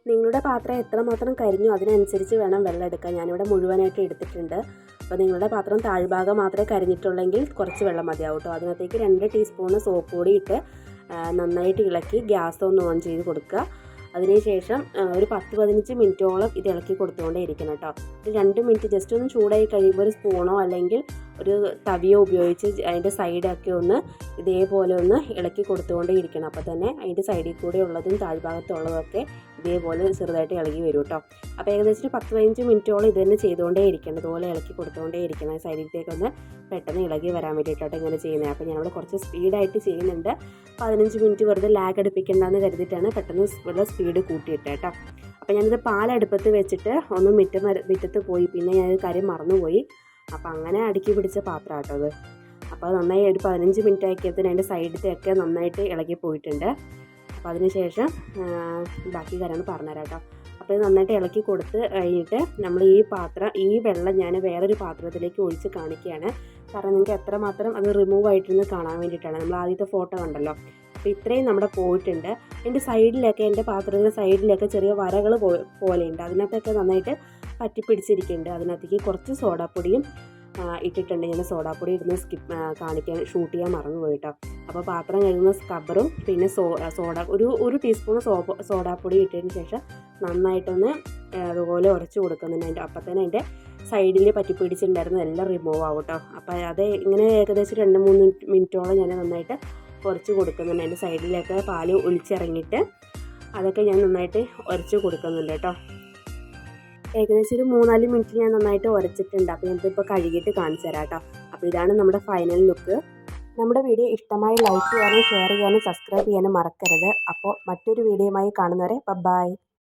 നിങ്ങളുടെ പാത്രം എത്രമാത്രം കരിഞ്ഞോ അതിനനുസരിച്ച് വേണം വെള്ളം എടുക്കാൻ. ഞാനിവിടെ മുഴുവനായിട്ട് എടുത്തിട്ടുണ്ട്. അപ്പോൾ നിങ്ങളുടെ പാത്രം താഴ്ഭാഗം മാത്രമേ കരിഞ്ഞിട്ടുള്ളെങ്കിൽ കുറച്ച് വെള്ളം മതിയാവും കേട്ടോ. അതിനകത്തേക്ക് 2 ടീസ്പൂണ് സോപ്പ് പൊടി ഇട്ട് നന്നായിട്ട് ഇളക്കി ഗ്യാസ് ഒന്ന് ഓൺ ചെയ്ത് കൊടുക്കുക. അതിനുശേഷം ഒരു 10-15 മിനിറ്റോളം ഇത് ഇളക്കി കൊടുത്തുകൊണ്ടേ ഇരിക്കണം കേട്ടോ. ഒരു 2 മിനിറ്റ് ജസ്റ്റ് ഒന്ന് ചൂടായി കഴിയുമ്പോൾ ഒരു സ്പൂണോ അല്ലെങ്കിൽ ഒരു തവിയോ ഉപയോഗിച്ച് അതിൻ്റെ സൈഡൊക്കെ ഒന്ന് ഇതേപോലെ ഒന്ന് ഇളക്കി കൊടുത്തുകൊണ്ടേ ഇരിക്കണം. അപ്പോൾ തന്നെ അതിൻ്റെ സൈഡിൽ കൂടെ ഉള്ളതും താഴ്ഭാഗത്തുള്ളതൊക്കെ ഇതേപോലെ ചെറുതായിട്ട് ഇളകി വരും കേട്ടോ. അപ്പോൾ ഏകദേശം 10-15 മിനിറ്റോളം ഇത് തന്നെ ചെയ്തുകൊണ്ടേ ഇരിക്കണം. ഇതുപോലെ ഇളക്കി കൊടുത്തുകൊണ്ടേ ഇരിക്കണം. സൈഡിലേക്കൊന്ന് പെട്ടെന്ന് ഇളകി വരാൻ വേണ്ടിയിട്ടാണ് ഇങ്ങനെ ചെയ്യുന്നത്. അപ്പോൾ ഞാനിവിടെ കുറച്ച് സ്പീഡായിട്ട് ചെയ്യുന്നുണ്ട്. 15 മിനിറ്റ് വെറുതെ ലാഗ് അടുപ്പിക്കേണ്ടെന്ന് കരുതിയിട്ടാണ് പെട്ടെന്ന് സ്പീഡ് കൂട്ടിയിട്ട് കേട്ടോ. അപ്പോൾ ഞാനിത് പാലടുപ്പത്ത് വെച്ചിട്ട് ഒന്ന് മുറ്റത്ത് പോയി, പിന്നെ ഞാനൊരു കാര്യം മറന്നുപോയി. അപ്പോൾ അങ്ങനെ അടുക്കി പിടിച്ച പാത്രം കേട്ടോ അത്. അപ്പോൾ നന്നായി ഒരു 15 മിനിറ്റ് ആക്കിയതിന് അതിൻ്റെ സൈഡിലത്തെയൊക്കെ നന്നായിട്ട് ഇളകി പോയിട്ടുണ്ട്. അപ്പോൾ അതിനുശേഷം ബാക്കി കാര്യങ്ങൾ പറഞ്ഞുതരാം കേട്ടോ. അപ്പോൾ ഇത് നന്നായിട്ട് ഇളക്കി കൊടുത്ത് കഴിഞ്ഞിട്ട് നമ്മൾ ഈ വെള്ളം ഞാൻ വേറൊരു പാത്രത്തിലേക്ക് ഒഴിച്ച് കാണിക്കുകയാണ്. കാരണം നിങ്ങൾക്ക് എത്രമാത്രം അത് റിമൂവ് ആയിട്ടിരുന്ന് കാണാൻ വേണ്ടിയിട്ടാണ്. നമ്മൾ ആദ്യത്തെ ഫോട്ടോ കണ്ടല്ലോ. അപ്പോൾ ഇത്രയും നമ്മുടെ പോയിട്ടുണ്ട്. എൻ്റെ സൈഡിലൊക്കെ, എൻ്റെ പാത്രത്തിൻ്റെ സൈഡിലൊക്കെ ചെറിയ വരകൾ പോലെയുണ്ട്. അതിനകത്തൊക്കെ നന്നായിട്ട് പറ്റിപ്പിടിച്ചിരിക്കുന്നുണ്ട്. അതിനകത്തേക്ക് കുറച്ച് സോഡാപ്പൊടിയും ഇട്ടിട്ടുണ്ട്. ഞാൻ സോഡാപ്പൊടി ഇടുന്ന ഷൂട്ട് ചെയ്യാൻ മറന്നു പോയിട്ടോ. അപ്പോൾ പാത്രം കഴുകുന്ന സ്ക്രബ്ബറും പിന്നെ ഒരു ടീസ്പൂൺ സോഡാപ്പൊടി ഇട്ടതിന് ശേഷം നന്നായിട്ടൊന്ന് അതുപോലെ ഉരച്ച് കൊടുക്കുന്നുണ്ട്. അപ്പം തന്നെ അതിൻ്റെ സൈഡിൽ പറ്റിപ്പിടിച്ചിട്ടുണ്ടായിരുന്നു എല്ലാം റിമൂവ് ആവും കേട്ടോ. അപ്പോൾ അത് ഇങ്ങനെ ഏകദേശം 2-3 മിനിറ്റോളം ഞാൻ നന്നായിട്ട് ഉരച്ച് കൊടുക്കുന്നുണ്ട്. അതിൻ്റെ സൈഡിലൊക്കെ പാല് ഒലിച്ചിറങ്ങിയിട്ട് അതൊക്കെ ഞാൻ നന്നായിട്ട് ഉരച്ച് കൊടുക്കുന്നുണ്ട് കേട്ടോ. ഏകദേശം ഒരു 3-4 മിനിറ്റ് ഞാൻ നന്നായിട്ട് ഉരച്ചിട്ടുണ്ട്. അപ്പോൾ ഞാനിതിപ്പോൾ കഴുകിയിട്ട് കാണിച്ചു തരാം കേട്ടോ. അപ്പോൾ ഇതാണ് നമ്മുടെ ഫൈനൽ ലുക്ക്. നമ്മുടെ വീഡിയോ ഇഷ്ടമായി ലൈക്ക് ചെയ്യാനും ഷെയർ ചെയ്യാനും സബ്സ്ക്രൈബ് ചെയ്യാനും മറക്കരുത്. അപ്പോൾ മറ്റൊരു വീഡിയോയുമായി കാണുന്നവരെ ബൈ.